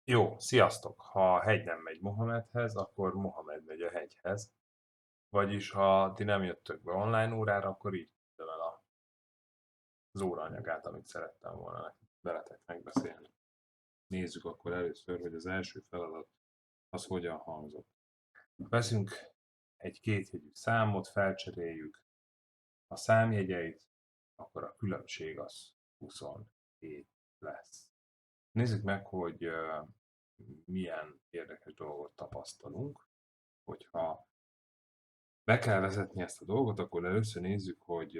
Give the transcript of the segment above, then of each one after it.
Jó, sziasztok! Ha a hegy nem megy Mohamedhez, akkor Mohamed megy a hegyhez. Vagyis ha ti nem jöttök be online órára, akkor így küldöm el az óraanyagát, amit szerettem volna veletek megbeszélni. Nézzük akkor először, hogy az első feladat az hogyan hangzott. Veszünk egy kétjegyű számot, felcseréljük a számjegyeit, akkor a különbség az 27 lesz. Nézzük meg, hogy milyen érdekes dolgot tapasztalunk, hogyha be kell vezetni ezt a dolgot, akkor először nézzük, hogy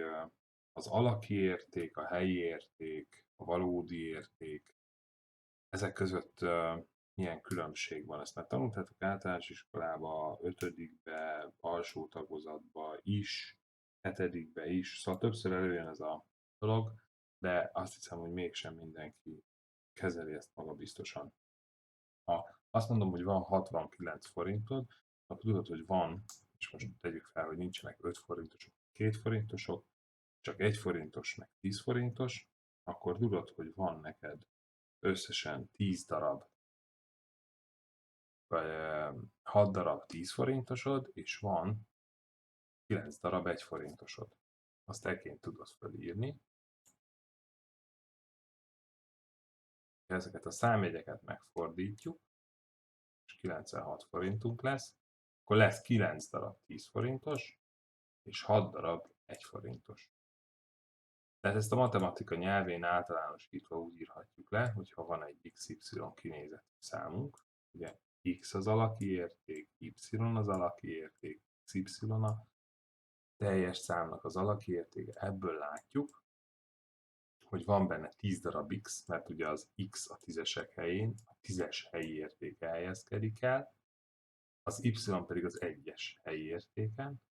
az alaki érték, a helyi érték, a valódi érték, ezek között milyen különbség van. Ezt már tanultátok általános iskolába, ötödikbe, alsó tagozatba is, hetedikbe is, szóval többször előjön ez a dolog, de azt hiszem, hogy mégsem mindenki kezeli ezt magabiztosan. Ha azt mondom, hogy van 69 forintod, akkor tudod, hogy van, és most tegyük fel, hogy nincsenek 5 forintosok, 2 forintosok, csak 1 forintos, meg 10 forintos, akkor tudod, hogy van neked összesen 10 darab, vagy 6 darab 10 forintosod, és van 9 darab 1 forintosod. Azt ekként tudod felírni. Ezeket a számjegyeket megfordítjuk, és 96 forintunk lesz, akkor lesz 9 darab 10 forintos, és 6 darab 1 forintos. Tehát ezt a matematika nyelvén általánosítva úgy írhatjuk le, hogyha van egy XY kinézetű számunk, ugye X az alaki érték, Y az alaki érték, XY a teljes számnak az alaki értéke, ebből látjuk, hogy van benne 10 darab X, mert ugye az X a tízesek helyén, a tízes helyi értéke helyezkedik el, az Y pedig az egyes helyi értéken.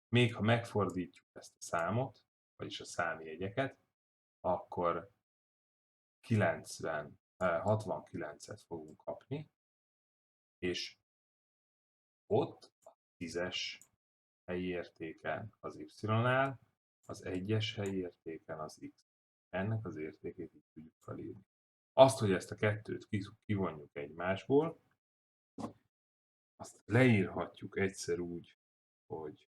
Még ha megfordítjuk ezt a számot, vagyis a számjegyeket, akkor 69-et fogunk kapni, és ott a 10-es helyi értéken az Y-nál, az 1-es helyi értéken az X. Ennek az értékét így tudjuk felírni. Azt, hogy ezt a kettőt kivonjuk egymásból, azt leírhatjuk egyszer úgy, hogy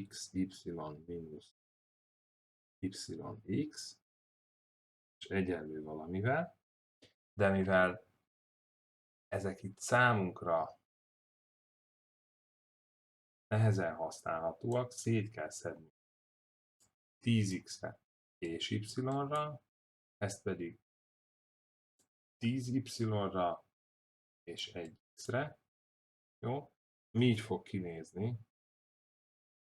xy mínusz yx, és egyenlő valamivel, de mivel ezek itt számunkra nehezen használhatóak, szét kell szedni 10x-re és y-ra, ezt pedig 10y-ra és 1x-re, jó? Így fog kinézni,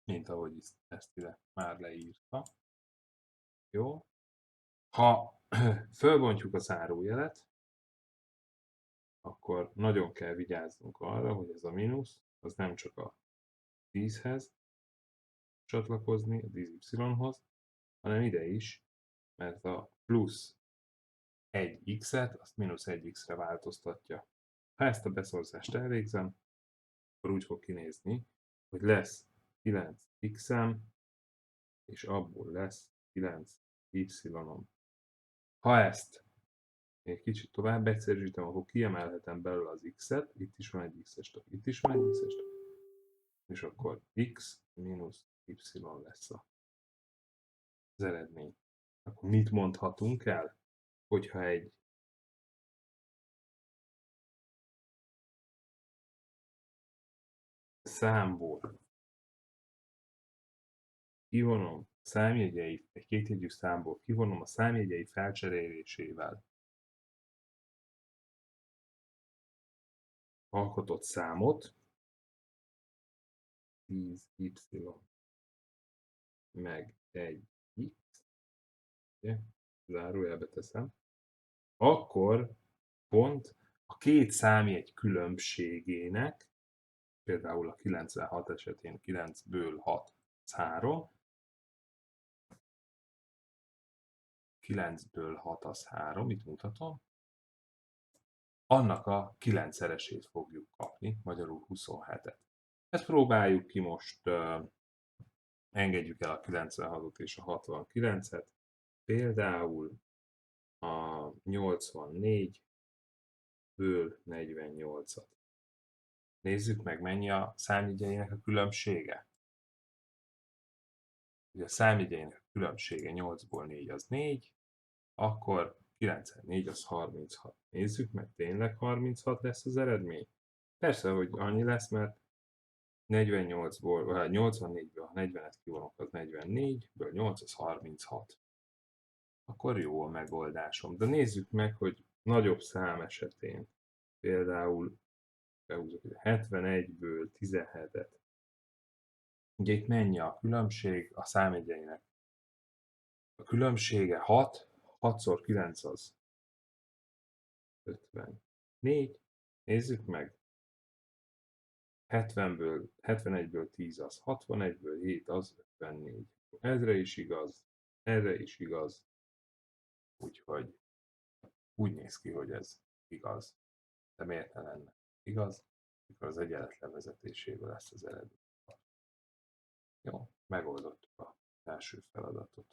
mint ahogy ezt ide már leírta, jó? Ha fölbontjuk a zárójelet, akkor nagyon kell vigyáznunk arra, hogy ez a mínusz, az nem csak a 10-hez csatlakozni, a 10y-hoz, hanem ide is, mert a plusz 1x-et, azt mínusz 1x-re változtatja. Ha ezt a beszorzást elvégzem, akkor úgy fog kinézni, hogy lesz 9x-em, és abból lesz 9y-om. Ha ezt még kicsit tovább egyszerűsítem, akkor kiemelhetem belőle az x-et, itt is van egy x-es, itt is van egy x-es, és akkor x mínusz y lesz az eredmény. Akkor mit mondhatunk el, hogyha egy számból kivonom számjegyeit, egy kétjegyű számból kivonom a számjegyei felcserélésével alkotott számot, 10y meg 1x, ugye, zárójelbe teszem, akkor pont a két számjegy különbségének, például a 96 esetén 9-ből 6 az 3, 9-ből 6 az 3, itt mutatom, annak a 9-szeresét fogjuk kapni, magyarul 27-et. Ezt próbáljuk ki most, engedjük el a 96-ot és a 69-et, Például a 84-ből 48-at. Nézzük meg, mennyi a számjegyeinek a különbsége. Ugye a számjegyeinek a különbsége 8-ból 4 az 4, akkor 9-4 az 36. Nézzük meg, tényleg 36 lesz az eredmény? Persze, hogy annyi lesz, mert 48-ból, vagy 84-ből, ha 40-et kivonok, az 44-ből 8 az 36. Akkor jó a megoldásom. De nézzük meg, hogy nagyobb szám esetén, például behúzok 71-ből 17-et. Ugye itt mennyi a különbség a számjegyeinek? A különbsége 6, 6 x 9 az 54. Nézzük meg. 71-ből 10 az 61-ből 7 az 54. Ezre is igaz, erre is igaz. Úgyhogy úgy néz ki, hogy ez igaz. De miért ne lenne igaz? Mikor az egyenlet levezetéséből lesz az eredmény. Jó, megoldottuk az első feladatot.